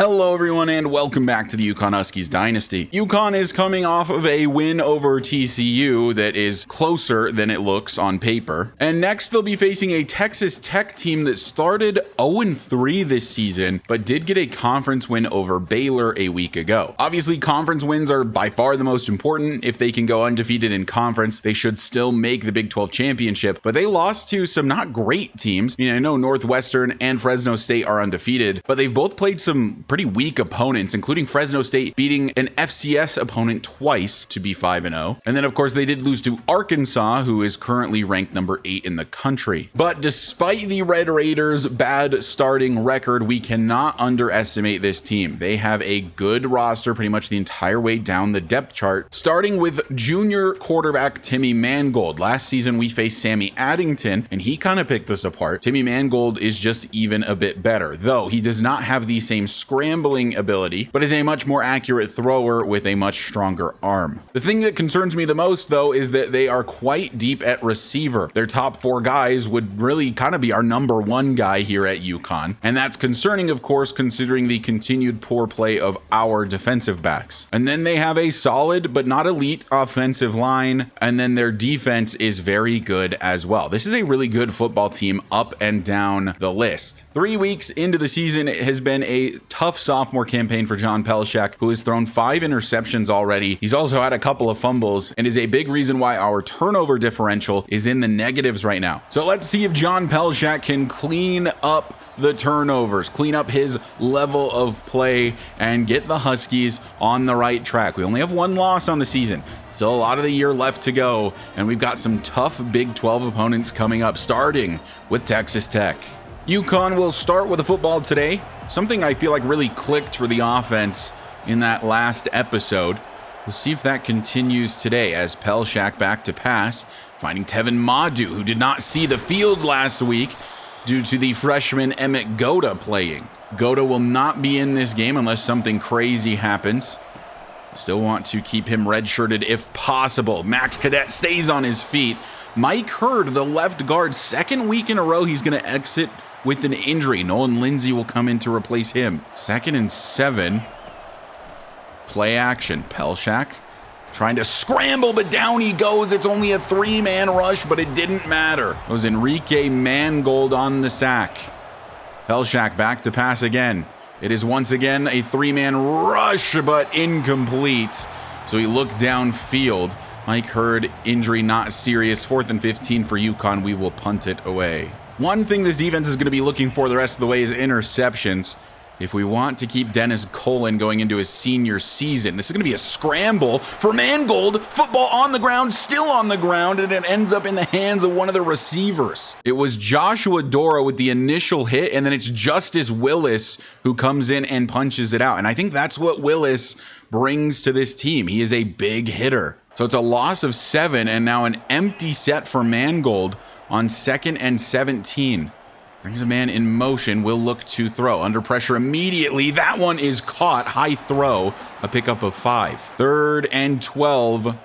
Hello everyone and welcome back to the UConn Huskies Dynasty. UConn is coming off of a win over TCU that is closer than it looks on paper. And next they'll be facing a Texas Tech team that started 0-3 this season, but did get a conference win over Baylor a week ago. Obviously conference wins are by far the most important. If they can go undefeated in conference, they should still make the Big 12 championship, but they lost to some not great teams. I know Northwestern and Fresno State are undefeated, but they've both played some pretty weak opponents, including Fresno State beating an FCS opponent twice to be 5-0. And then of course they did lose to Arkansas, who is currently ranked number 8 in the country. But despite the Red Raiders' bad starting record, we cannot underestimate this team. They have a good roster pretty much the entire way down the depth chart, starting with junior quarterback Timmy Mangold. Last season we faced Sammy Addington and he kind of picked us apart. Timmy Mangold is just even a bit better, though he does not have the same scrambling ability, but is a much more accurate thrower with a much stronger arm. The thing that concerns me the most, though, is that they are quite deep at receiver. Their top 4 guys would really kind of be our number 1 guy here at UConn, and that's concerning, of course, considering the continued poor play of our defensive backs. And then they have a solid but not elite offensive line, and then their defense is very good as well. This is a really good football team up and down the list. 3 weeks into the season, it has been a tough sophomore campaign for John Pelshak, who has thrown 5 interceptions already. He's also had a couple of fumbles and is a big reason why our turnover differential is in the negatives right now. So let's see if John Pelshak can clean up the turnovers, clean up his level of play, and get the Huskies on the right track. We only have 1 loss on the season. Still a lot of the year left to go, and we've got some tough Big 12 opponents coming up, starting with Texas Tech. UConn will start with the football today. Something I feel like really clicked for the offense in that last episode. We'll see if that continues today as Pelshak back to pass, finding Tevin Madu, who did not see the field last week due to the freshman Emmett Goda playing. Goda will not be in this game unless something crazy happens. Still want to keep him redshirted if possible. Max Cadet stays on his feet. Mike Hurd, the left guard, 2nd week in a row he's going to exit with an injury. Nolan Lindsay will come in to replace him. 2nd and 7. Play action. Pelshak trying to scramble, but down he goes. It's only a 3-man rush, but it didn't matter. It was Enrique Mangold on the sack. Pelshak back to pass again. It is once again a 3-man rush, but incomplete. So he looked downfield. Mike Hurd, injury not serious. 4th and 15 for UConn. We will punt it away. One thing this defense is going to be looking for the rest of the way is interceptions. If we want to keep Dennis Colin going into his senior season, this is going to be a scramble for Mangold. Football on the ground, still on the ground, and it ends up in the hands of one of the receivers. It was Joshua Dora with the initial hit, and then it's Justice Willis who comes in and punches it out. And I think that's what Willis brings to this team. He is a big hitter. So it's a loss of 7, and now an empty set for Mangold on 2nd and 17. Brings a man in motion, will look to throw. Under pressure immediately. That one is caught. High throw. A pickup of 5. 3rd and 12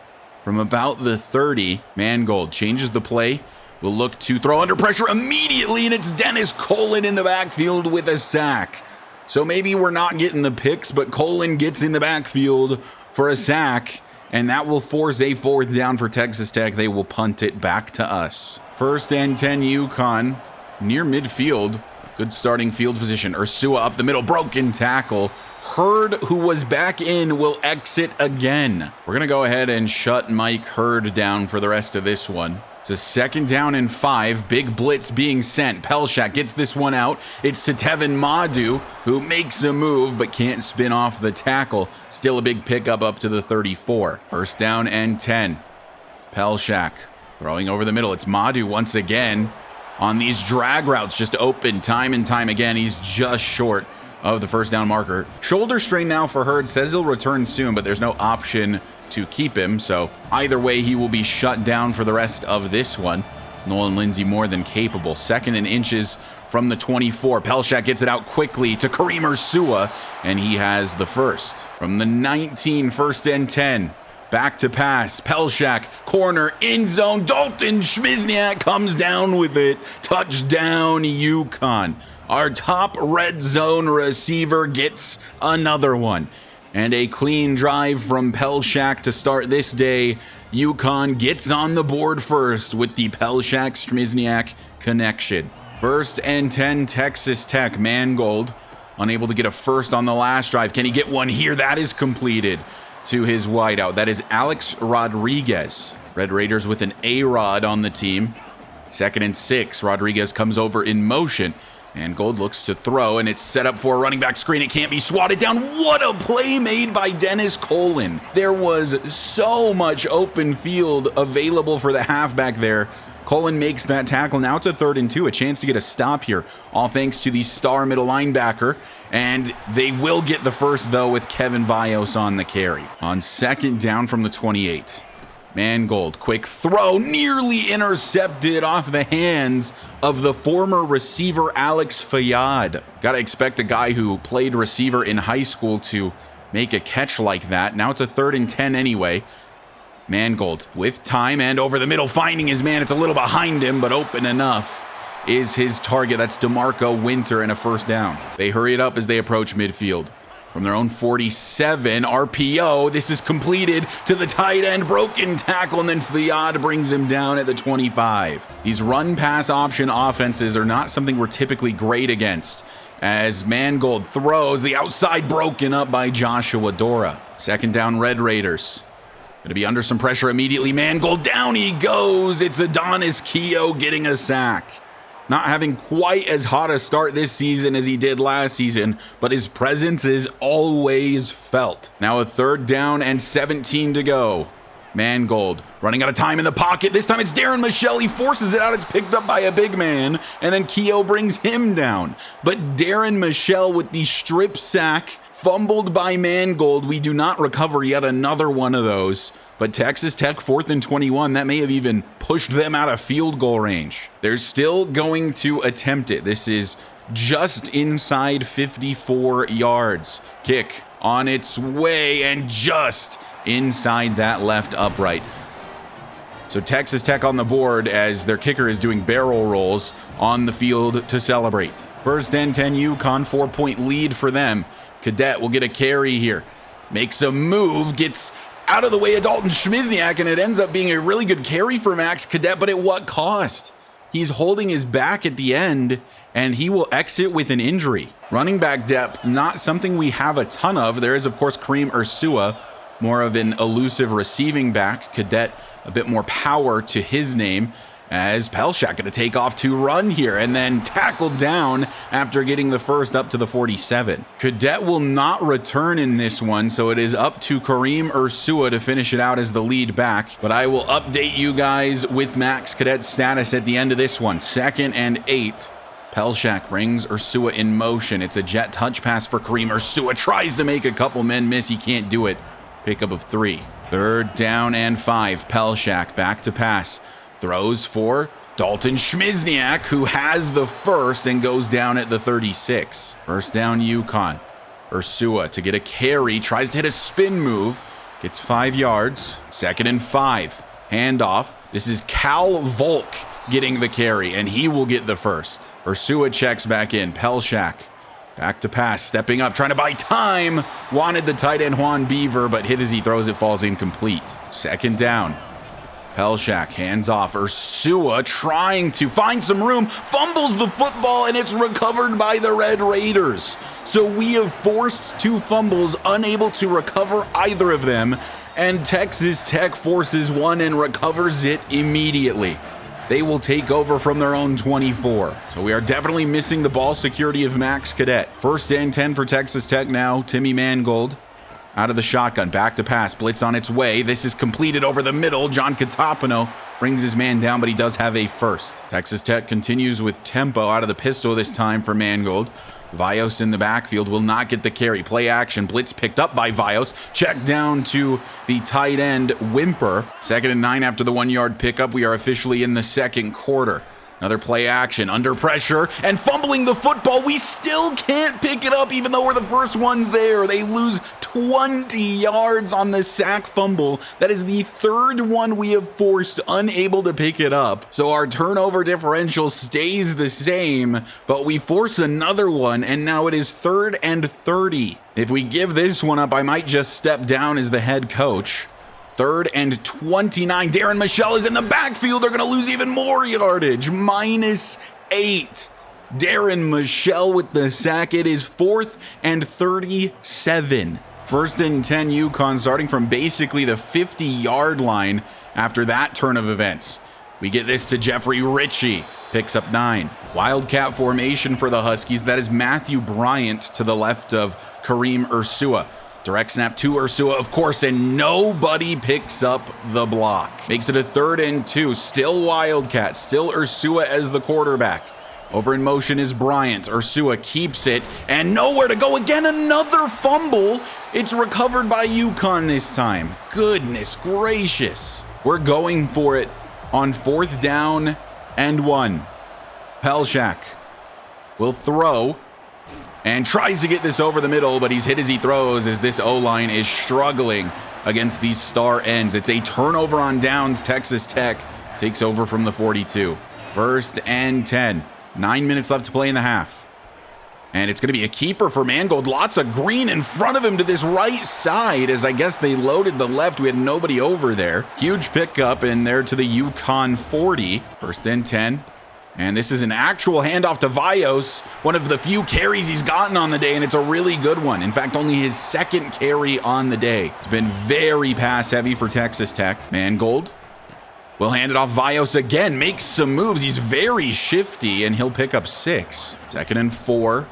from about the 30. Mangold changes the play. Will look to throw under pressure immediately, and it's Dennis Colin in the backfield with a sack. So maybe we're not getting the picks, but Colin gets in the backfield for a sack, and that will force a 4th down for Texas Tech. They will punt it back to us. 1st and 10 UConn. Near midfield. Good starting field position. Ursua up the middle. Broken tackle. Hurd, who was back in, will exit again. We're going to go ahead and shut Mike Hurd down for the rest of this one. It's a 2nd down and 5. Big blitz being sent. Pelshak gets this one out. It's to Tevin Madu, who makes a move but can't spin off the tackle. Still a big pickup up to the 34. 1st down and 10. Pelshak throwing over the middle. It's Madu once again. On these drag routes, just open time and time again. He's just short of the 1st down marker. Shoulder strain now for Hurd. Says he'll return soon, but there's no option to keep him. So either way, he will be shut down for the rest of this one. Nolan Lindsay more than capable. 2nd and inches from the 24. Pelshak gets it out quickly to Kareem Ursua, and he has the 1st. From the 19, 1st and 10. Back to pass. Pelshak, corner, end zone. Dalton Schmizniak comes down with it. Touchdown, UConn. Our top red zone receiver gets another one. And a clean drive from Pelshak to start this day. UConn gets on the board first with the Pelshak-Szmizniak connection. First and 10, Texas Tech. Mangold unable to get a first on the last drive. Can he get one here? That is completed to his wideout. That is Alex Rodriguez. Red Raiders with an A-Rod on the team. 2nd and 6. Rodriguez comes over in motion. Mangold looks to throw, and it's set up for a running back screen. It can't be swatted down. What a play made by Dennis Colin. There was so much open field available for the halfback there. Colin makes that tackle. Now it's a 3rd and 2, a chance to get a stop here, all thanks to the star middle linebacker. And they will get the first, though, with Kevin Vios on the carry. On 2nd down from the 28. Mangold, quick throw, nearly intercepted off the hands of the former receiver Alex Fayyad. Gotta expect a guy who played receiver in high school to make a catch like that. Now it's a 3rd and 10 anyway. Mangold with time and over the middle, finding his man. It's a little behind him, but open enough is his target. That's DeMarco Winter, and a first down. They hurry it up as they approach midfield. From their own 47, RPO, this is completed to the tight end, broken tackle, and then Fayyad brings him down at the 25. These run-pass option offenses are not something we're typically great against, as Mangold throws, the outside broken up by Joshua Dora. 2nd down, Red Raiders. Going to be under some pressure immediately. Mangold, down he goes. It's Adonis Keogh getting a sack. Not having quite as hot a start this season as he did last season, but his presence is always felt. Now a 3rd down and 17 to go. Mangold running out of time in the pocket. This time it's Darren Michelle. He forces it out. It's picked up by a big man, and then Keogh brings him down. But Darren Michelle with the strip sack, fumbled by Mangold. We do not recover yet another one of those. But Texas Tech 4th and 21, that may have even pushed them out of field goal range. They're still going to attempt it. This is just inside 54 yards. Kick on its way and just inside that left upright. So Texas Tech on the board as their kicker is doing barrel rolls on the field to celebrate. 1st and 10 UConn, 4-point lead for them. Cadet will get a carry here. Makes a move, gets out of the way of Dalton Szmizniak, and it ends up being a really good carry for Max Cadet, but at what cost? He's holding his back at the end, and he will exit with an injury. Running back depth, not something we have a ton of. There is, of course, Kareem Ursua, more of an elusive receiving back. Cadet, a bit more power to his name, as Pelshak going to take off to run here and then tackled down after getting the first up to the 47. Cadet will not return in this one, so it is up to Kareem Ursua to finish it out as the lead back. But I will update you guys with Max Cadet's status at the end of this one. 2nd and 8. Pelshak brings Ursua in motion. It's a jet touch pass for Kareem. Ursua tries to make a couple men miss. He can't do it. Pickup of 3. 3rd down and 5. Pelshak back to pass. Throws for Dalton Szmizniak, who has the first and goes down at the 36. 1st down UConn. Ursua to get a carry, tries to hit a spin move, gets 5 yards. 2nd and 5. Handoff. This is Cal Volk getting the carry, and he will get the first. Ursua checks back in. Pelshak back to pass, stepping up, trying to buy time. Wanted the tight end Juan Beaver, but hit as he throws it, falls incomplete. 2nd down. Pelshak hands off. Ursua trying to find some room, fumbles the football, and it's recovered by the Red Raiders. So we have forced 2 fumbles, unable to recover either of them, and Texas Tech forces one and recovers it immediately. They will take over from their own 24. So we are definitely missing the ball security of Max Cadet. 1st and 10 for Texas Tech now. Timmy Mangold out of the shotgun, back to pass, blitz on its way. This is completed over the middle. John Catapano brings his man down, but he does have a first. Texas Tech continues with tempo out of the pistol this time for Mangold. Vios in the backfield will not get the carry. Play action, blitz picked up by Vios. Check down to the tight end, Wimper. 2nd and 9 after the 1-yard pickup. We are officially in the 2nd quarter. Another play action, under pressure, and fumbling the football. We still can't pick it up even though we're the first ones there. They lose 20 yards on the sack fumble. That is the third one we have forced, unable to pick it up. So our turnover differential stays the same, but we force another one, and now it is 3rd and 30. If we give this one up, I might just step down as the head coach. 3rd and 29. Darren Michelle is in the backfield. They're going to lose even more yardage. -8. Darren Michelle with the sack. It is 4th and 37. 1st and 10 UConn, starting from basically the 50-yard line after that turn of events. We get this to Jeffrey Ritchie. Picks up 9. Wildcat formation for the Huskies. That is Matthew Bryant to the left of Kareem Ursua. Direct snap to Ursua, of course, and nobody picks up the block. Makes it a 3rd and 2. Still Wildcat. Still Ursua as the quarterback. Over in motion is Bryant. Ursua keeps it, and nowhere to go again. Another fumble. It's recovered by UConn this time. Goodness gracious. We're going for it on 4th down and 1. Pelshak will throw and tries to get this over the middle, but he's hit as he throws as this O-line is struggling against these star ends. It's a turnover on downs. Texas Tech takes over from the 42. 1st and 10. 9 minutes left to play in the half. And it's going to be a keeper for Mangold. Lots of green in front of him to this right side, as I guess they loaded the left. We had nobody over there. Huge pickup in there to the UConn 40. 1st and 10. And this is an actual handoff to Vios. One of the few carries he's gotten on the day, and it's a really good one. In fact, only his 2nd carry on the day. It's been very pass heavy for Texas Tech. Mangold will hand it off. Vios again makes some moves. He's very shifty, and he'll pick up 6. 2nd and 4.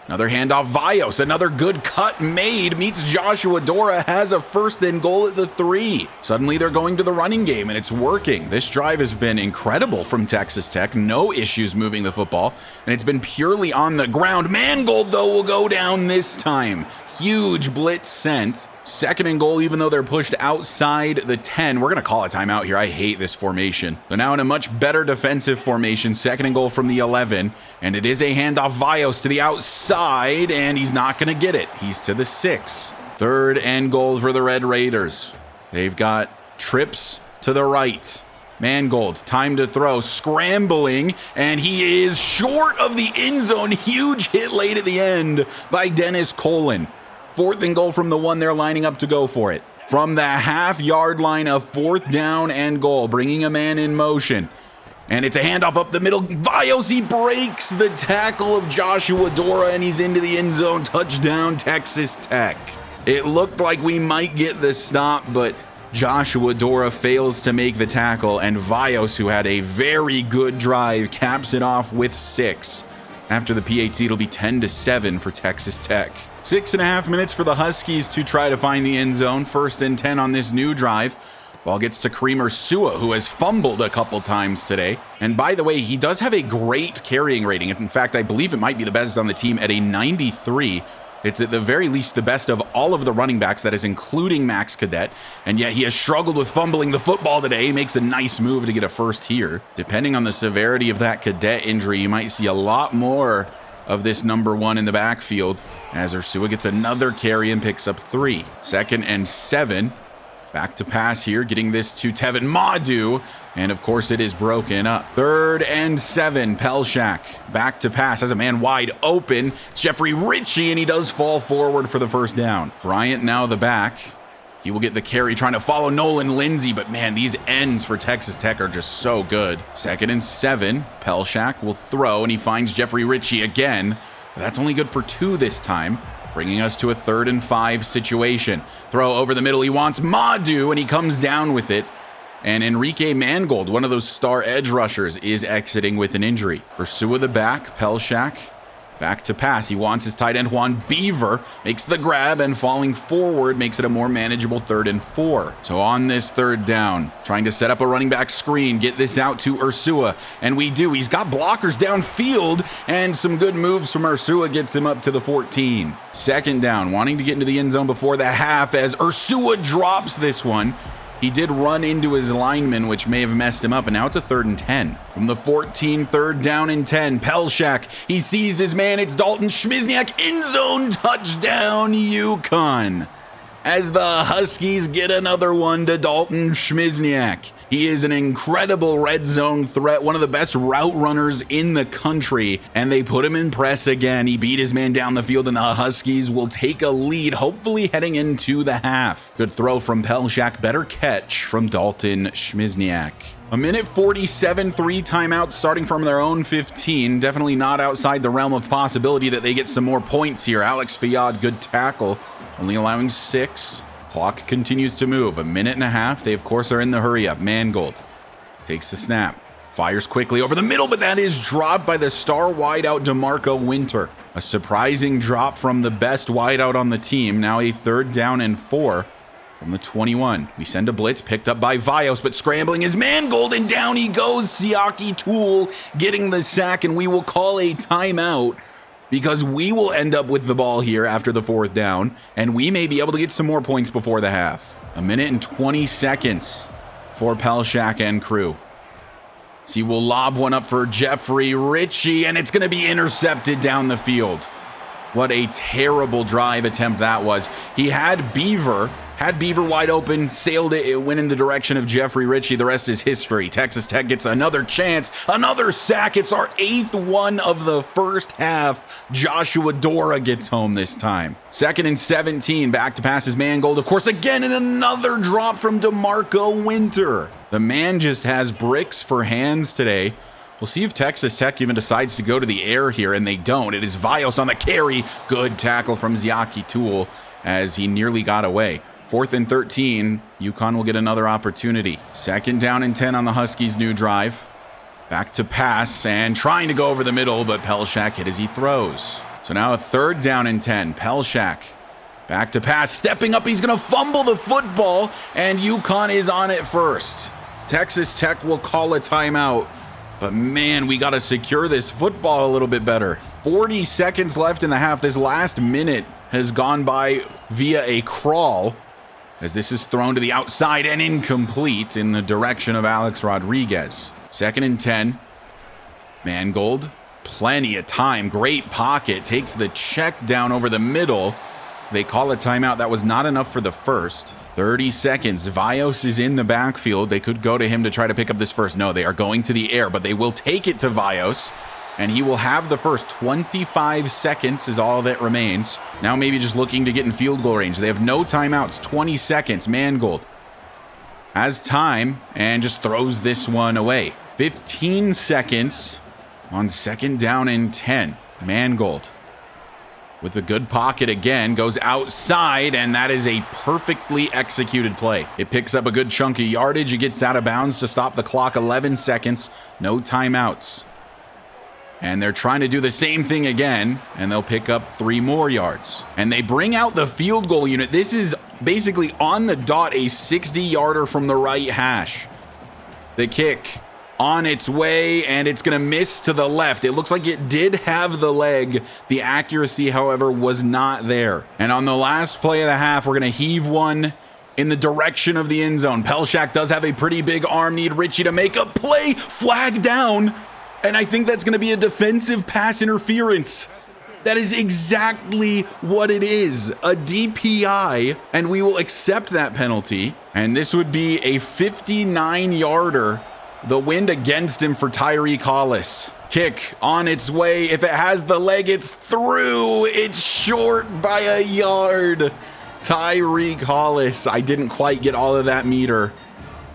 Another handoff. Vios. Another good cut made. Meets Joshua Dora. Has a 1st and goal at the 3. Suddenly they're going to the running game, and it's working. This drive has been incredible from Texas Tech. No issues moving the football, and it's been purely on the ground. Mangold, though, will go down this time. Huge blitz sent. 2nd and goal, even though they're pushed outside the 10. We're going to call a timeout here. I hate this formation. They're now in a much better defensive formation. 2nd and goal from the 11. And it is a handoff. Vios to the outside, and he's not going to get it. He's to the 6. 3rd and goal for the Red Raiders. They've got trips to the right. Mangold, time to throw, scrambling, and he is short of the end zone. Huge hit late at the end by Dennis Colin. 4th and goal from the 1. They're lining up to go for it. From the half-yard line of 4th down and goal, bringing a man in motion. And it's a handoff up the middle. Vios, he breaks the tackle of Joshua Dora, and he's into the end zone. Touchdown, Texas Tech. It looked like we might get the stop, but Joshua Dora fails to make the tackle, and Vios, who had a very good drive, caps it off with 6. After the PAT, it'll be 10-7 for Texas Tech. 6.5 minutes for the Huskies to try to find the end zone. 1st and 10 on this new drive. Ball gets to Kareem Ursua, who has fumbled a couple times today. And by the way, he does have a great carrying rating. In fact, I believe it might be the best on the team at a 93. It's at the very least the best of all of the running backs, that is including Max Cadet. And yet he has struggled with fumbling the football today. He makes a nice move to get a 1st here. Depending on the severity of that Cadet injury, you might see a lot more of this number 1 in the backfield, as Ursua gets another carry and picks up 3. 2nd and 7. Back to pass here, getting this to Tevin Madu, and of course it is broken up. 3rd and 7, Pelshak back to pass, has a man wide open. It's Jeffrey Ritchie, and he does fall forward for the 1st down. Bryant now the back. He will get the carry, trying to follow Nolan Lindsay, but man, these ends for Texas Tech are just so good. 2nd and 7, Pelshak will throw, and he finds Jeffrey Ritchie again. But that's only good for 2 this time, bringing us to a 3rd and 5 situation. Throw over the middle. He wants Madu, and he comes down with it. And Enrique Mangold, one of those star edge rushers, is exiting with an injury. Ursua the back. Pelshak back to pass. He wants his tight end Juan Beaver. Makes the grab, and falling forward makes it a more manageable 3rd and 4. So on this 3rd down, trying to set up a running back screen, get this out to Ursua. And we do. He's got blockers downfield, and some good moves from Ursua gets him up to the 14. 2nd down, wanting to get into the end zone before the half, as Ursua drops this one. He did run into his lineman, which may have messed him up, and now it's a 3rd and 10. From the 14, 3rd down and 10, Pelshak, he sees his man, it's Dalton Schmizniak, end zone touchdown, UConn. as the Huskies get another one to Dalton Schmizniak. He is an incredible red zone threat, one of the best route runners in the country, and they put him in press again. He beat his man down the field, and the Huskies will take a lead, hopefully heading into the half. Good throw from Pelshak, better catch from Dalton Schmizniak. A minute 47, 3 timeouts starting from their own 15. Definitely not outside the realm of possibility that they get some more points here. Alex Fiad, good tackle, only allowing 6. Clock continues to move. A minute and a half. They, of course, are in the hurry up. Mangold takes the snap. Fires quickly over the middle, but that is dropped by the star wideout DeMarco Winter. A surprising drop from the best wideout on the team. Now a 3rd down and 4 from the 21. We send a blitz, picked up by Vios, but scrambling is Mangold, and down he goes. Siaki Toole getting the sack, and we will call a timeout, because we will end up with the ball here after the 4th down, and we may be able to get some more points before the half. A minute and 20 seconds for Pelshak and crew. So he will lob one up for Jeffrey Ritchie, and it's going to be intercepted down the field. What a terrible drive attempt that was. He had Beaver wide open, sailed it, it went in the direction of Jeffrey Ritchie. The rest is history. Texas Tech gets another chance, another sack. It's our 8th one of the first half. Joshua Dora gets home this time. 2nd and 17, back to pass is Mangold, of course, again, and another drop from DeMarco Winter. The man just has bricks for hands today. We'll see if Texas Tech even decides to go to the air here, and they don't. It is Vios on the carry. Good tackle from Siaki Toole as he nearly got away. 4th and 13, UConn will get another opportunity. 2nd down and 10 on the Huskies' new drive. Back to pass and trying to go over the middle, but Pelshak hit as he throws. So now a 3rd down and 10. Pelshak back to pass, stepping up. He's going to fumble the football, and UConn is on it first. Texas Tech will call a timeout, but man, we got to secure this football a little bit better. 40 seconds left in the half. This last minute has gone by via a crawl, as this is thrown to the outside and incomplete in the direction of Alex Rodriguez. 2nd and 10. Mangold, plenty of time, great pocket, takes the check down over the middle. They call a timeout. That was not enough for the first. 30 seconds. Vios is in the backfield. They could go to him to try to pick up this first. No, they are going to the air, but they will take it to Vios, and he will have the first. 25 seconds is all that remains. Now maybe just looking to get in field goal range. They have no timeouts. 20 seconds. Mangold has time and just throws this one away. 15 seconds on 2nd down and 10. Mangold with a good pocket again, goes outside, and that is a perfectly executed play. It picks up a good chunk of yardage. It gets out of bounds to stop the clock. 11 seconds, no timeouts. And they're trying to do the same thing again, and they'll pick up 3 more yards. And they bring out the field goal unit. This is basically on the dot, a 60-yarder from the right hash. The kick on its way, and it's going to miss to the left. It looks like it did have the leg. The accuracy, however, was not there. And on the last play of the half, we're going to heave one in the direction of the end zone. Pelshak does have a pretty big arm. Need Ritchie to make a play. Flag down. And I think that's going to be a defensive pass interference. That is exactly what it is, a DPI, and we will accept that penalty. And this would be a 59-yarder. The wind against him for Tyreek Hollis. Kick on its way. If it has the leg, it's through. It's short by a yard. Tyreek Hollis. I didn't quite get all of that meter.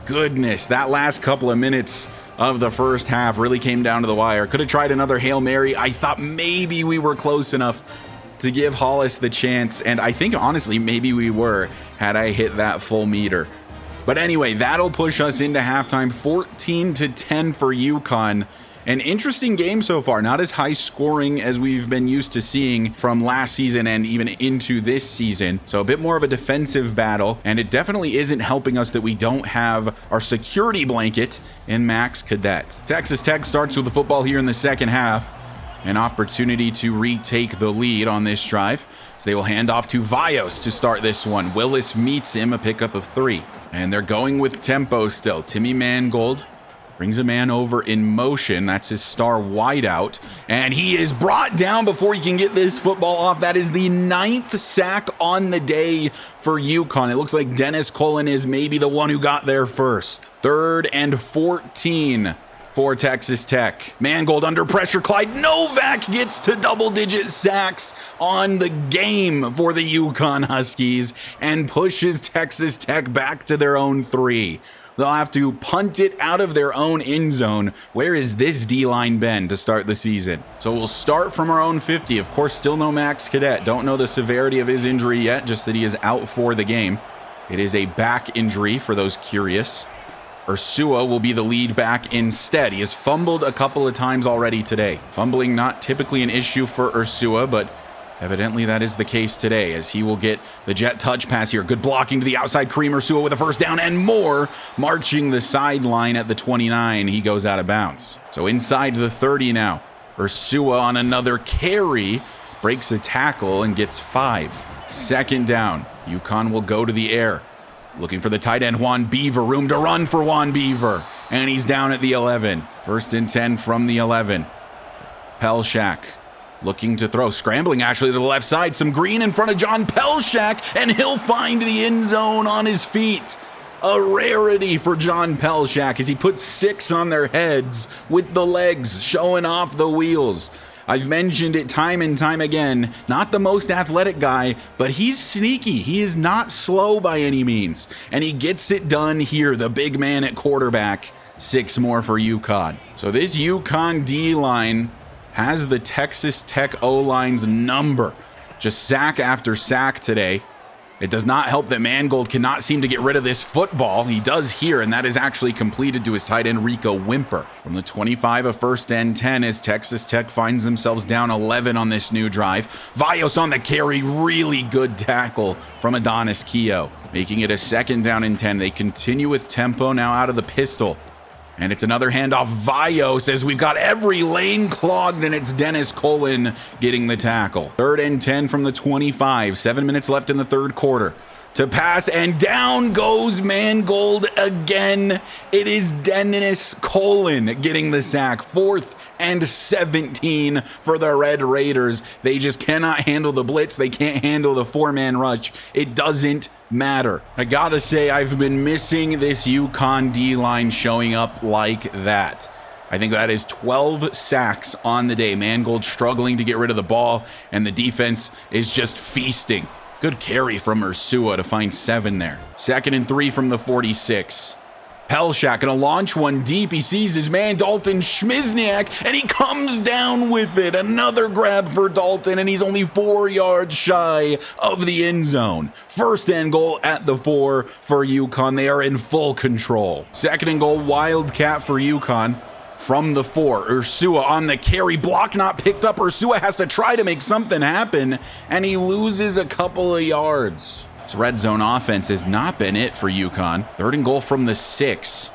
Goodness, that last couple of minutes of the first half really came down to the wire. Could have tried another Hail Mary. I thought maybe we were close enough to give Hollis the chance, and I think honestly maybe we were had I hit that full meter. But anyway, that'll push us into halftime. 14-10 for UConn. An interesting game so far. Not as high scoring as we've been used to seeing from last season and even into this season. So a bit more of a defensive battle. And it definitely isn't helping us that we don't have our security blanket in Max Cadet. Texas Tech starts with the football here in the second half. An opportunity to retake the lead on this drive. So they will hand off to Vios to start this one. Willis meets him, a pickup of 3. And they're going with tempo still. Timmy Mangold Brings a man over in motion. That's his star wideout. And he is brought down before he can get this football off. That is the 9th sack on the day for UConn. It looks like Dennis Cullen is maybe the one who got there first. 3rd and 14 for Texas Tech. Mangold under pressure. Clyde Novak gets to double-digit sacks on the game for the UConn Huskies and pushes Texas Tech back to their own 3. They'll have to punt it out of their own end zone. Where is this D-line been to start the season? So we'll start from our own 50. Of course, still no Max Cadet. Don't know the severity of his injury yet, just that he is out for the game. It is a back injury for those curious. Ursua will be the lead back instead. He has fumbled a couple of times already today. Fumbling not typically an issue for Ursua, but evidently that is the case today, as he will get the jet touch pass here. Good blocking to the outside. Kareem Ursua with a first down and more. Marching the sideline at the 29. He goes out of bounds. So inside the 30 now. Ursua on another carry breaks a tackle and gets 5. 2nd down. UConn will go to the air. Looking for the tight end, Juan Beaver. Room to run for Juan Beaver. And he's down at the 11. 1st and 10 from the 11. Pelshak looking to throw, scrambling actually to the left side. Some green in front of John Pelshak, and he'll find the end zone on his feet. A rarity for John Pelshak as he puts 6 on their heads with the legs, showing off the wheels. I've mentioned it time and time again, not the most athletic guy, but he's sneaky. He is not slow by any means, and he gets it done here, the big man at quarterback. 6 more for UConn. So this UConn D-line has the Texas Tech O-line's number. Just sack after sack today. It does not help that Mangold cannot seem to get rid of this football. He does here, and that is actually completed to his tight end, Rico Wimper. From the 25, a 1st and 10 as Texas Tech finds themselves down 11 on this new drive. Vios on the carry, really good tackle from Adonis Keogh. Making it a 2nd down and 10. They continue with tempo now out of the pistol. And it's another handoff. Vios as we've got every lane clogged, and it's Dennis Cullen getting the tackle. 3rd and 10 from the 25. 7 minutes left in the 3rd quarter. To pass, and down goes Mangold again. It is Dennis Cullen getting the sack. 4th and 17 for the Red Raiders. They just cannot handle the blitz. They can't handle the 4-man rush. It doesn't matter. I gotta say, I've been missing this UConn D-line showing up like that. I think that is 12 sacks on the day. Mangold struggling to get rid of the ball, and the defense is just feasting. Good carry from Ursua to find 7 there. 2nd and 3 from the 46. Pelshak gonna launch one deep. He sees his man Dalton Schmizniak, and he comes down with it. Another grab for Dalton, and he's only 4 yards shy of the end zone. 1st and goal at the 4 for UConn. They are in full control. 2nd and goal, Wildcat for UConn. From the 4, Ursua on the carry, block not picked up. Ursua has to try to make something happen, and he loses a couple of yards. This red zone offense has not been it for UConn. 3rd and goal from the 6.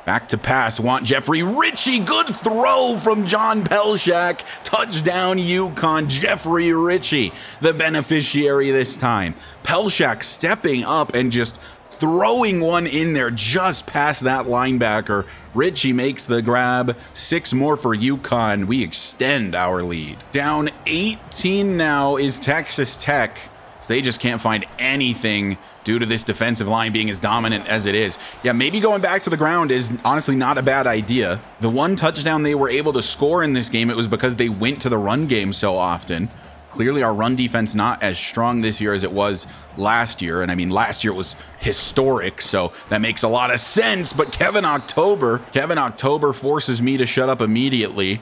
Back to pass, want Jeffrey Ritchie. Good throw from John Pelshak. Touchdown UConn. Jeffrey Ritchie, the beneficiary this time. Pelshak stepping up and just throwing one in there just past that linebacker. Ritchie makes the grab. 6 more for UConn. We extend our lead. Down 18 now is Texas Tech. So they just can't find anything due to this defensive line being as dominant as it is. Yeah, maybe going back to the ground is honestly not a bad idea. The one touchdown they were able to score in this game, it was because they went to the run game so often. Clearly our run defense not as strong this year as it was last year. And I mean, last year it was historic, so that makes a lot of sense. But Kevin October forces me to shut up immediately.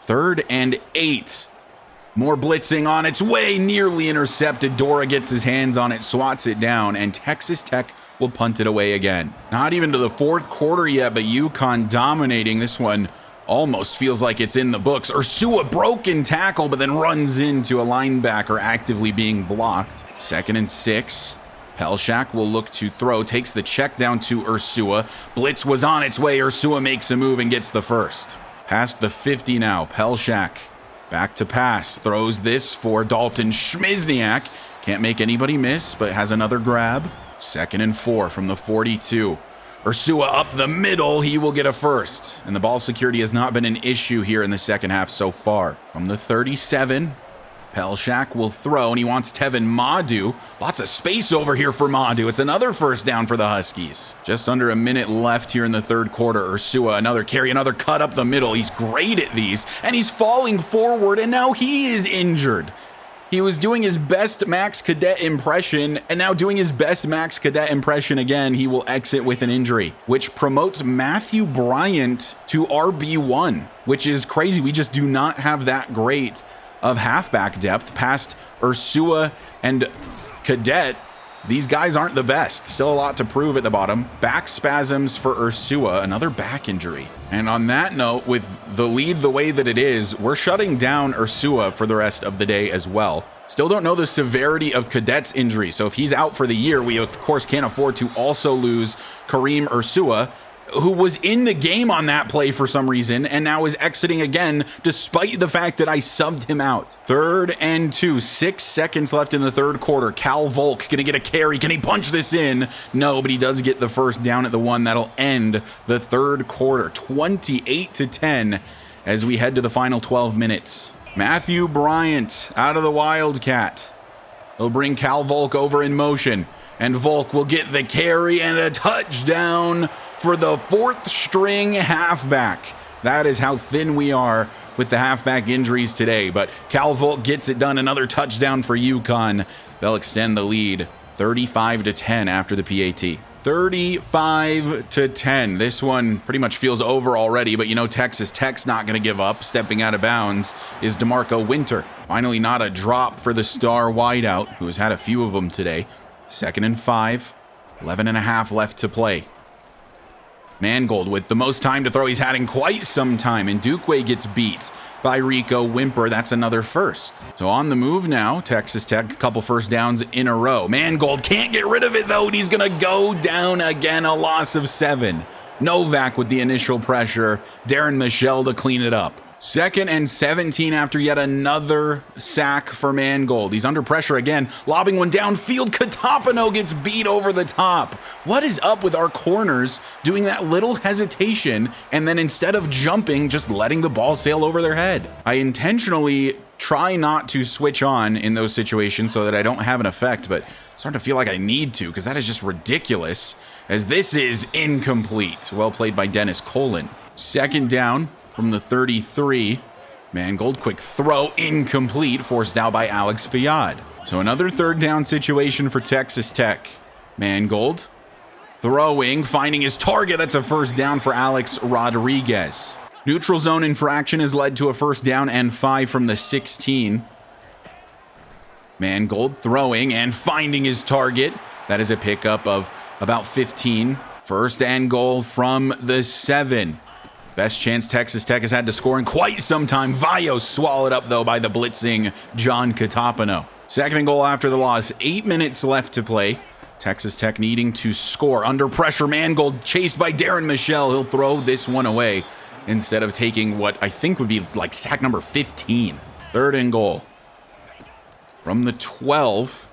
3rd and 8. More blitzing on its way, nearly intercepted. Dora gets his hands on it, swats it down, and Texas Tech will punt it away again. Not even to the 4th quarter yet, but UConn dominating this one. Almost feels like it's in the books. Ursua broken tackle, but then runs into a linebacker actively being blocked. 2nd and 6. Pelshak will look to throw, takes the check down to Ursua. Blitz was on its way. Ursua makes a move and gets the 1st. Past the 50 now. Pelshak back to pass. Throws this for Dalton Schmizniak. Can't make anybody miss, but has another grab. 2nd and 4 from the 42. Ursua up the middle. He will get a first. And the ball security has not been an issue here in the second half so far. From the 37, Pelshak will throw, and he wants Tevin Madu. Lots of space over here for Madu. It's another first down for the Huskies. Just under a minute left here in the third quarter. Ursua, another carry, another cut up the middle. He's great at these, and he's falling forward, and now he is injured. He was doing his best Max Cadet impression, and now doing his best Max Cadet impression again. He will exit with an injury, which promotes Matthew Bryant to RB1, which is crazy. We just do not have that great of halfback depth past Ursua and Cadet. These guys aren't the best. Still a lot to prove at the bottom. Back spasms for Ursua, another back injury. And on that note, with the lead the way that it is, we're shutting down Ursua for the rest of the day as well. Still don't know the severity of Cadet's injury, so if he's out for the year, we of course can't afford to also lose Kareem Ursua, who was in the game on that play for some reason and now is exiting again despite the fact that I subbed him out. 3rd and 2, 6 seconds left in the third quarter. Cal Volk gonna get a carry. Can he punch this in? No, but he does get the first down at the one. That'll end the third quarter, 28-10 as we head to the final 12 minutes. Matthew Bryant out of the Wildcat. He'll bring Cal Volk over in motion, and Volk will get the carry and a touchdown for the 4th string halfback. That is how thin we are with the halfback injuries today. But Cal Volk gets it done. Another touchdown for UConn. They'll extend the lead 35-10 after the PAT. 35-10. This one pretty much feels over already, but you know Texas Tech's not going to give up. Stepping out of bounds is DeMarco Winter. Finally not a drop for the star wideout, who has had a few of them today. 2nd and 5. 11.5 left to play. Mangold with the most time to throw he's had in quite some time, and Dukeway gets beat by Rico Wimper. That's another first. So on the move now, Texas Tech, a couple first downs in a row. Mangold can't get rid of it though, and he's gonna go down again, a loss of 7. Novak with the initial pressure, Darren Michelle to clean it up. 2nd and 17 after yet another sack for Mangold. He's under pressure again, lobbing one downfield. Katapano gets beat over the top. What is up with our corners doing that little hesitation and then instead of jumping, just letting the ball sail over their head? I intentionally try not to switch on in those situations so that I don't have an effect, but I'm starting to feel like I need to because that is just ridiculous, as this is incomplete. Well played by Dennis Colin. 2nd down from the 33. Mangold, quick throw, incomplete, forced out by Alex Fiad. So another 3rd down situation for Texas Tech. Mangold throwing, finding his target. That's a first down for Alex Rodriguez. Neutral zone infraction has led to a first down and 5 from the 16. Mangold throwing and finding his target. That is a pickup of about 15. 1st and goal from the 7. Best chance Texas Tech has had to score in quite some time. Vio swallowed up, though, by the blitzing John Katapano. 2nd and goal after the loss. 8 minutes left to play. Texas Tech needing to score. Under pressure, Mangold chased by Darren Michelle. He'll throw this one away instead of taking what I think would be like sack number 15. 3rd and goal. From the 12.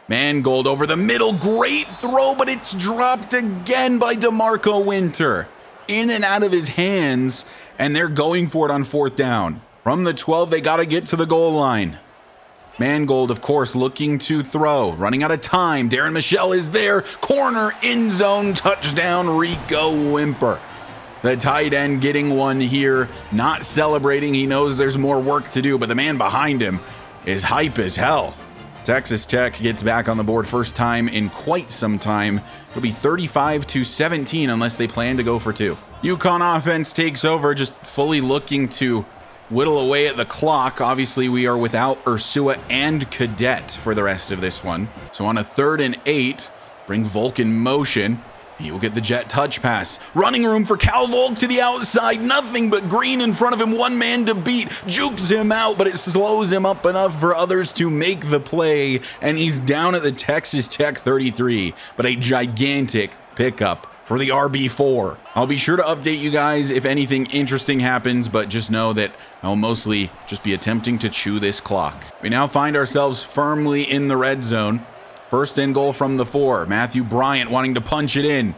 Mangold over the middle. Great throw, but it's dropped again by DeMarco Winter. In and out of his hands, and they're going for it on 4th down. From the 12, they got to get to the goal line. Mangold, of course, looking to throw. Running out of time. Darren Michelle is there. Corner, end zone, touchdown, Rico Wimper. The tight end getting one here. Not celebrating. He knows there's more work to do, but the man behind him is hype as hell. Texas Tech gets back on the board, first time in quite some time. It'll be 35-17 unless they plan to go for 2. UConn offense takes over, just fully looking to whittle away at the clock. Obviously, we are without Ursua and Cadet for the rest of this one. So on a 3rd and 8, bring Volk in motion. He will get the jet touch pass. Running room for Cal Volk to the outside. Nothing but green in front of him. One man to beat. Jukes him out, but it slows him up enough for others to make the play. And he's down at the Texas Tech 33. But a gigantic pickup for the RB4. I'll be sure to update you guys if anything interesting happens, but just know that I'll mostly just be attempting to chew this clock. We now find ourselves firmly in the red zone. 1st and goal from the 4. Matthew Bryant wanting to punch it in.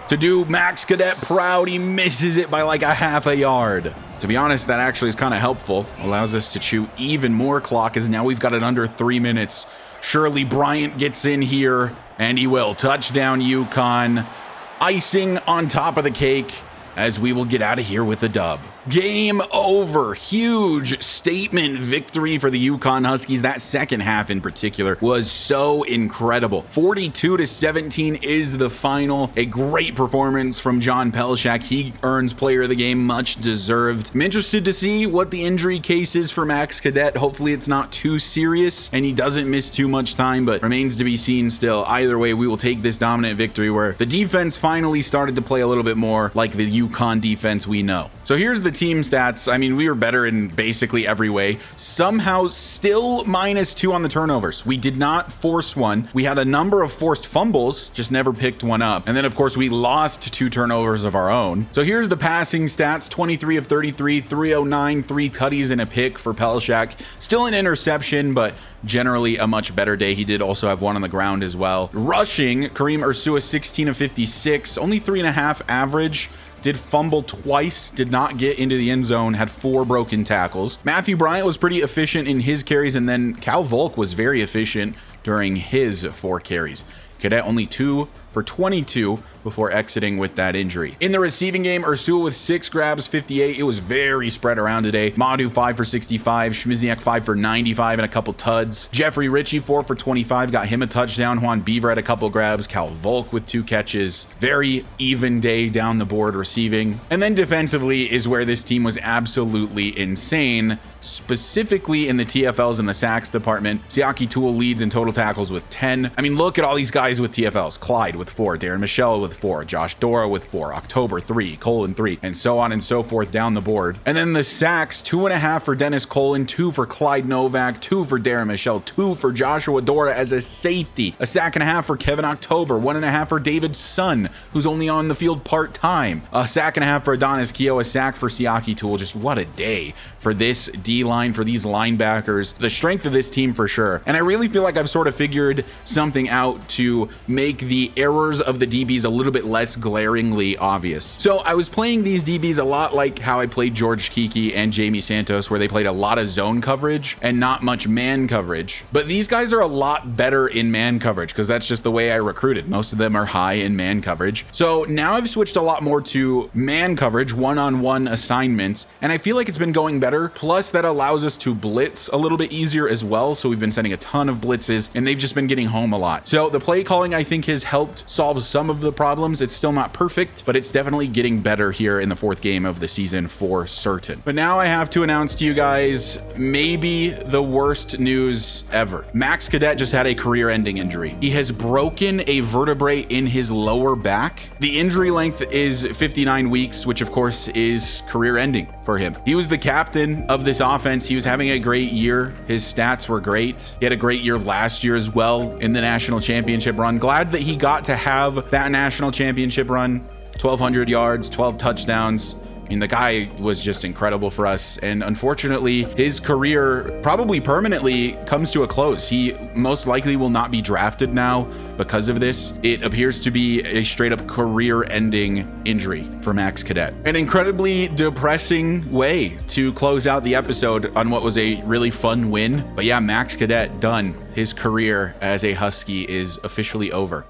to do Max Cadet proud. He misses it by like a half a yard. To be honest, that actually is kind of helpful. Allows us to chew even more clock, as now we've got it under 3 minutes. Surely Bryant gets in here, and he will. Touchdown UConn. Icing on top of the cake, as we will get out of here with a dub. Game over. Huge statement victory for the UConn Huskies. That second half in particular was so incredible. 42-17 is the final. A great performance from John Pelshak. He earns player of the game, much deserved. I'm interested to see what the injury case is for Max Cadet. Hopefully it's not too serious and he doesn't miss too much time, but remains to be seen still. Either way, we will take this dominant victory where the defense finally started to play a little bit more like the UConn defense we know. So here's the team stats. I mean, we were better in basically every way. Somehow still -2 on the turnovers. We did not force one. We had a number of forced fumbles, just never picked one up. And then of course we lost 2 turnovers of our own. So here's the passing stats: 23 of 33, 309, 3 tutties and a pick for Pelshak. Still an interception, but generally a much better day. He did also have one on the ground as well. Rushing, Kareem Ursua 16 of 56, only 3.5 average. Did fumble twice, did not get into the end zone, had 4 broken tackles. Matthew Bryant was pretty efficient in his carries, and then Cal Volk was very efficient during his 4 carries. Cadet only 2 for 22 before exiting with that injury. In the receiving game, Ursula with 6 grabs, 58. It was very spread around today. Madu 5 for 65, Schmizniak 5 for 95 and a couple tuds. Jeffrey Ritchie 4 for 25, got him a touchdown. Juan Beaver had a couple grabs. Cal Volk with 2 catches. Very even day down the board receiving. And then defensively is where this team was absolutely insane, specifically in the TFLs and the sacks department. Siaki Toole leads in total tackles with 10. I mean, look at all these guys with TFLs. Clyde with 4, Darren Michelle with 4, Josh Dora with 4, October 3, Colin 3, and so on and so forth down the board. And then the sacks, 2.5 for Dennis Colin, 2 for Clyde Novak, 2 for Darren Michelle, 2 for Joshua Dora as a safety, a sack and a half for Kevin October, 1.5 for David Sun, who's only on the field part-time, a sack and a half for Adonis Keogh, a sack for Siaki Toole. Just what a day for this D-line, for these linebackers, the strength of this team for sure. And I really feel like I've sort of figured something out to make the errors of the DBs a little bit less glaringly obvious. So I was playing these DBs a lot like how I played George Kiki and Jamie Santos, where they played a lot of zone coverage and not much man coverage. But these guys are a lot better in man coverage because that's just the way I recruited. Most of them are high in man coverage. So now I've switched a lot more to man coverage, one-on-one assignments, and I feel like it's been going better. Plus that allows us to blitz a little bit easier as well. So we've been sending a ton of blitzes and they've just been getting home a lot. So the play calling, I think, has helped solve some of the problems. It's still not perfect, but it's definitely getting better here in the 4th game of the season for certain. But now I have to announce to you guys maybe the worst news ever. Max Cadet just had a career-ending injury. He has broken a vertebrae in his lower back. The injury length is 59 weeks, which of course is career-ending for him. He was the captain of this offense. He was having a great year. His stats were great. He had a great year last year as well in the national championship run. Glad that he got to have that national championship run. 1,200 yards, 12 touchdowns. I mean, the guy was just incredible for us. And unfortunately, his career probably permanently comes to a close. He most likely will not be drafted now because of this. It appears to be a straight up career-ending injury for Max Cadet. An incredibly depressing way to close out the episode on what was a really fun win. But yeah, Max Cadet done. His career as a Husky is officially over.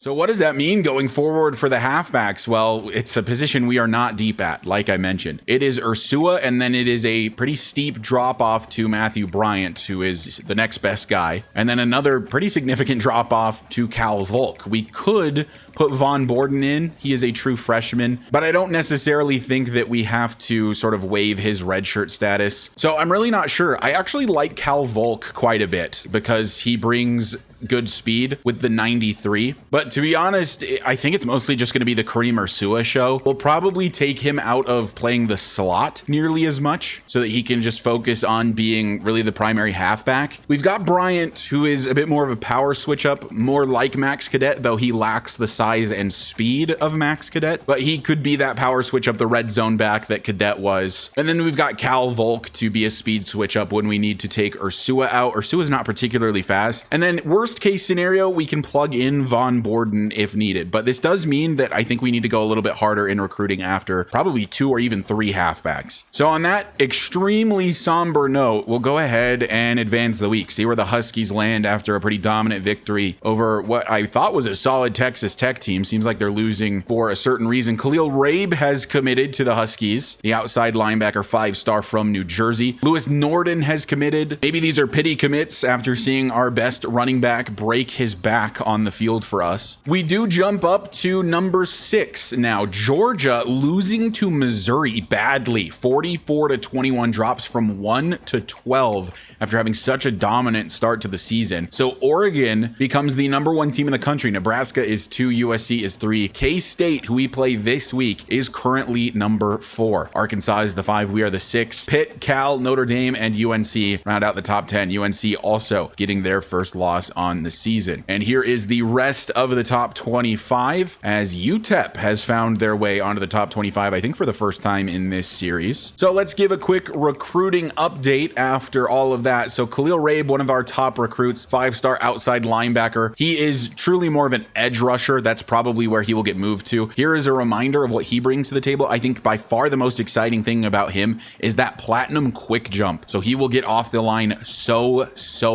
So what does that mean going forward for the halfbacks? Well, it's a position we are not deep at, like I mentioned. It is Ursua, and then it is a pretty steep drop off to Matthew Bryant, who is the next best guy. And then another pretty significant drop off to Cal Volk. We could put Von Borden in. He is a true freshman, but I don't necessarily think that we have to sort of waive his redshirt status. So I'm really not sure. I actually like Cal Volk quite a bit because he brings good speed with the 93. But to be honest, I think it's mostly just going to be the Kareem Ursua show. We'll probably take him out of playing the slot nearly as much so that he can just focus on being really the primary halfback. We've got Bryant, who is a bit more of a power switch up, more like Max Cadet, though he lacks the size and speed of Max Cadet, but he could be that power switch up, the red zone back that Cadet was. And then we've got Cal Volk to be a speed switch up when we need to take Ursua out. Ursua's not particularly fast. And then worst worst case scenario, we can plug in Von Borden if needed, but this does mean that I think we need to go a little bit harder in recruiting after probably 2 or even 3 halfbacks. So on that extremely somber note, we'll go ahead and advance the week, see where the Huskies land after a pretty dominant victory over what I thought was a solid Texas Tech team. Seems like they're losing for a certain reason. Khalil Rabe has committed to the Huskies, the outside linebacker 5-star from New Jersey. Lewis Norden has committed. Maybe these are pity commits after seeing our best running back break his back on the field for us. We do jump up to number 6 now. Georgia losing to Missouri badly. 44-21, drops from 1 to 12 after having such a dominant start to the season. So Oregon becomes the number 1 team in the country. Nebraska is 2, USC is 3. K-State, who we play this week, is currently number 4. Arkansas is the 5. We are the 6. Pitt, Cal, Notre Dame, and UNC round out the top 10. UNC also getting their first loss on the season. And here is the rest of the top 25 as UTEP has found their way onto the top 25, I think for the first time in this series. So let's give a quick recruiting update after all of that. So Khalil Rabe, one of our top recruits, 5-star outside linebacker. He is truly more of an edge rusher. That's probably where he will get moved to. Here is a reminder of what he brings to the table. I think by far the most exciting thing about him is that platinum quick jump. So he will get off the line so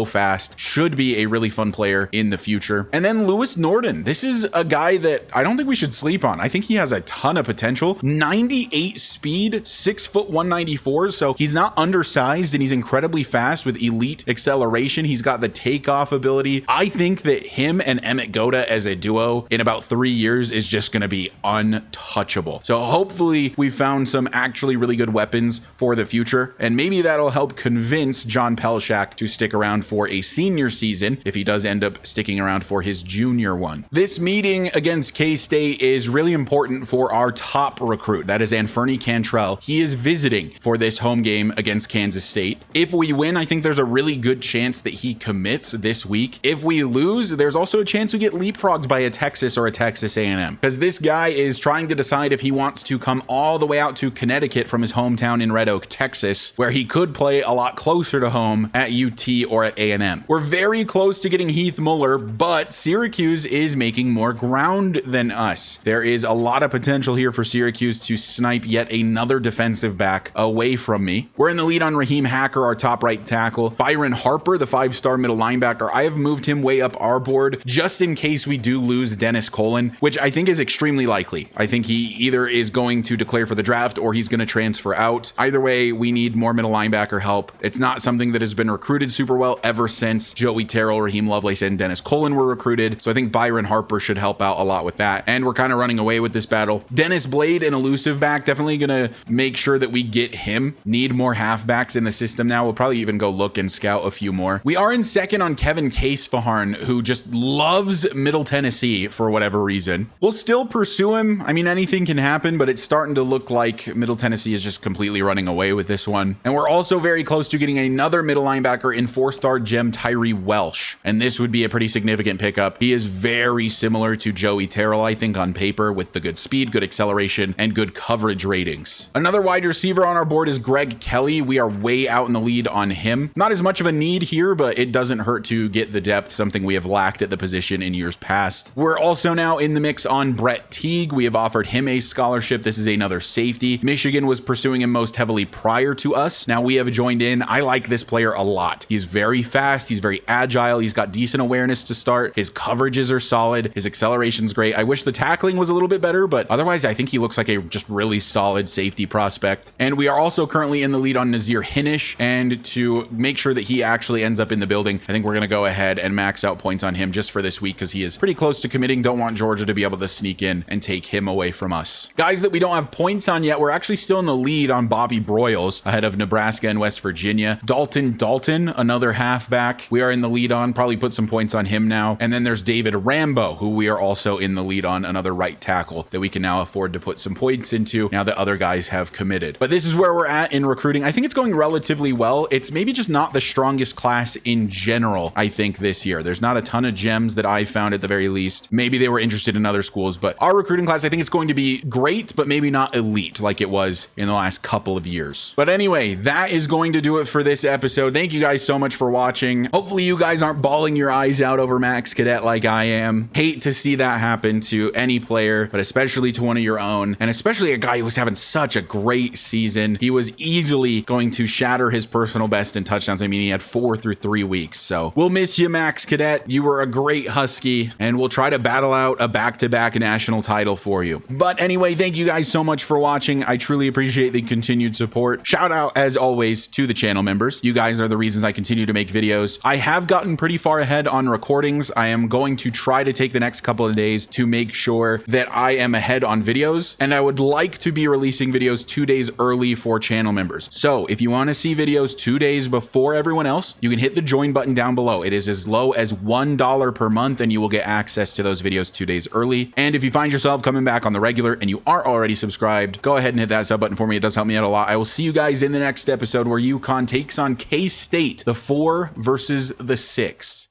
fast. Should be a really fun player in the future. And then Lewis Norden. This is a guy that I don't think we should sleep on. I think he has a ton of potential. 98 speed, 6 foot 194. So he's not undersized and he's incredibly fast with elite acceleration. He's got the takeoff ability. I think that him and Emmett Goda as a duo in about 3 years is just going to be untouchable. So hopefully we found some actually really good weapons for the future, and maybe that'll help convince John Pelshak to stick around for a senior season if he does end up sticking around for his junior one. This meeting against K-State is really important for our top recruit. That is Anferny Cantrell. He is visiting for this home game against Kansas State. If we win, I think there's a really good chance that he commits this week. If we lose, there's also a chance we get leapfrogged by a Texas or a Texas A&M, because this guy is trying to decide if he wants to come all the way out to Connecticut from his hometown in Red Oak, Texas, where he could play a lot closer to home at UT or at A&M. We're very close to getting Heath Muller, but Syracuse is making more ground than us. There is a lot of potential here for Syracuse to snipe yet another defensive back away from me. We're in the lead on Raheem Hacker, our top right tackle. Byron Harper, the 5-star middle linebacker. I have moved him way up our board just in case we do lose Dennis Colin, which I think is extremely likely. I think he either is going to declare for the draft or he's going to transfer out. Either way, we need more middle linebacker help. It's not something that has been recruited super well ever since Joey Terrell, Raheem Lovelace, and Dennis Colin were recruited. So I think Byron Harper should help out a lot with that. And we're kind of running away with this battle. Dennis Blade, an elusive back, definitely going to make sure that we get him. Need more halfbacks in the system now. We'll probably even go look and scout a few more. We are in second on Kevin Casefaharn, who just loves Middle Tennessee for whatever reason. We'll still pursue him. I mean, anything can happen, but it's starting to look like Middle Tennessee is just completely running away with this one. And we're also very close to getting another middle linebacker in 4-star gem Tyree Welsh. And this would be a pretty significant pickup. He is very similar to Joey Terrell, I think, on paper, with the good speed, good acceleration, and good coverage ratings. Another wide receiver on our board is Greg Kelly. We are way out in the lead on him. Not as much of a need here, but it doesn't hurt to get the depth, something we have lacked at the position in years past. We're also now in the mix on Brett Teague. We have offered him a scholarship. This is another safety. Michigan was pursuing him most heavily prior to us. Now we have joined in. I like this player a lot. He's very fast. He's very agile. He's got decent awareness to start. His coverages are solid. His acceleration's great. I wish the tackling was a little bit better, but otherwise I think he looks like a just really solid safety prospect. And we are also currently in the lead on Nazir Hinish. And to make sure that he actually ends up in the building, I think we're going to go ahead and max out points on him just for this week because he is pretty close to committing. Don't want Georgia to be able to sneak in and take him away from us. Guys that we don't have points on yet, we're actually still in the lead on Bobby Broyles ahead of Nebraska and West Virginia. Dalton, another halfback, we are in the lead on. Probably put some points on him now. And then there's David Rambo, who we are also in the lead on, another right tackle that we can now afford to put some points into now that other guys have committed. But this is where we're at in recruiting. I think it's going relatively well. It's maybe just not the strongest class in general, I think, this year. There's not a ton of gems that I found at the very least. Maybe they were interested in other schools, but our recruiting class, I think it's going to be great, but maybe not elite like it was in the last couple of years. But anyway, that is going to do it for this episode. Thank you guys so much for watching. Hopefully you guys aren't balling bawling your eyes out over Max Cadet like I am. Hate to see that happen to any player, but especially to one of your own, and especially a guy who was having such a great season. He was easily going to shatter his personal best in touchdowns. I mean, he had 4 through 3 weeks. So we'll miss you, Max Cadet. You were a great Husky, and we'll try to battle out a back-to-back national title for you. But anyway, thank you guys so much for watching. I truly appreciate the continued support. Shout out, as always, to the channel members. You guys are the reasons I continue to make videos. I have gotten pretty far ahead on recordings. I am going to try to take the next couple of days to make sure that I am ahead on videos, and I would like to be releasing videos 2 days early for channel members. So if you want to see videos 2 days before everyone else, you can hit the join button down below. It is as low as $1 per month, and you will get access to those videos 2 days early. And if you find yourself coming back on the regular and you are already subscribed, go ahead and hit that sub button for me. It does help me out a lot. I will see you guys in the next episode where UConn takes on K-State, the 4 versus the 6.